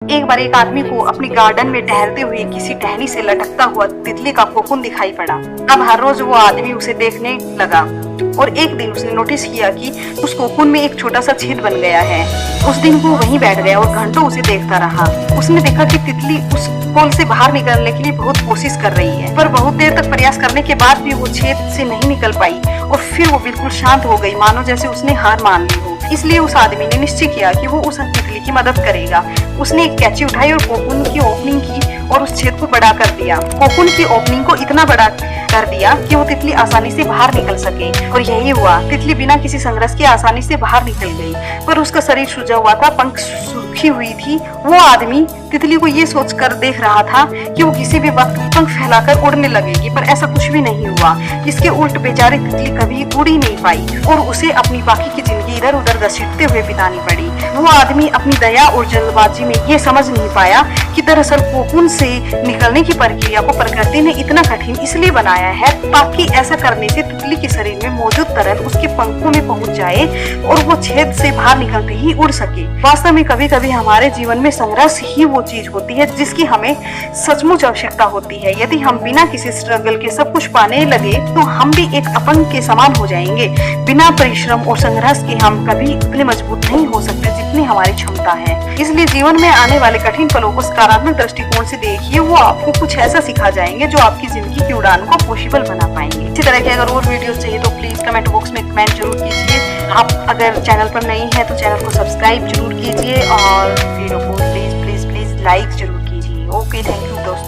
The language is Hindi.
एक बार एक आदमी को अपने गार्डन में टहलते हुए किसी टहनी से लटकता हुआ तितली का कोकून दिखाई पड़ा। अब हर रोज वो आदमी उसे देखने लगा और एक दिन उसने नोटिस किया कि उस कोकून में एक छोटा सा छेद बन गया है। उस दिन वो वहीं बैठ गया और घंटों उसे देखता रहा। उसने देखा कि तितली उस पोल से बाहर निकलने के लिए बहुत कोशिश कर रही है, पर बहुत देर तक प्रयास करने के बाद भी वो छेद से नहीं निकल पाई और फिर वो बिल्कुल शांत हो गई, मानो जैसे उसने हार मान ली हो। इसलिए उस आदमी ने निश्चय किया कि वो उस तितली की मदद करेगा। उसने एक कैंची उठाई और कोकून की ओपनिंग की और उस छेद को बड़ा कर दिया। कोकून की ओपनिंग को इतना बड़ा कर दिया कि वो तितली आसानी से बाहर निकल सके, और यही हुआ। तितली बिना किसी संघर्ष के आसानी से बाहर निकल गई, पर उसका शरीर सूजा हुआ था, पंख सूखी हुई थी। वो आदमी तितली को ये सोचकर देख रहा था कि वो किसी भी वक्त पंख फैलाकर उड़ने लगेगी, पर ऐसा कुछ भी नहीं हुआ। इसके उल्ट बेचारी तितली कभी उड़ ही नहीं पाई और उसे अपनी बाकी की जिंदगी इधर उधर घसीटते हुए बितानी पड़ी। वो आदमी अपनी दया और जल्दबाजी में ये समझ नहीं पाया कि दरअसल कोकून से निकलने की प्रक्रिया को प्रकृति ने इतना कठिन इसलिए बनाया है ताकि ऐसा करने से तितली के शरीर में मौजूद तरल उसके पंखों में पहुंच जाए और वो छेद से बाहर निकलते ही उड़ सके। वास्तव में कभी कभी हमारे जीवन में संघर्ष ही वो चीज होती है जिसकी हमें सचमुच आवश्यकता होती है। यदि हम बिना किसी स्ट्रगल के सब कुछ पाने लगे तो हम भी एक अपंग के समान हो जाएंगे। बिना परिश्रम और संघर्ष के हम कभी इतने मजबूत नहीं हो सकते जितनी हमारी क्षमता है। इसलिए जीवन में आने वाले कठिन पलों को सकारात्मक दृष्टिकोण से देखिए, वो आपको कुछ ऐसा सिखा जाएंगे जो आपकी जिंदगी की उड़ान को पॉसिबल बना पाएंगे। इसी तरह के अगर और वीडियोस चाहिए तो प्लीज कमेंट बॉक्स में कमेंट जरूर कीजिए। आप अगर चैनल पर नए हैं तो चैनल को सब्सक्राइब जरूर कीजिए और वीडियो को प्लीज लाइक जरूर कीजिए। ओके, थैंक यू दोस्तों।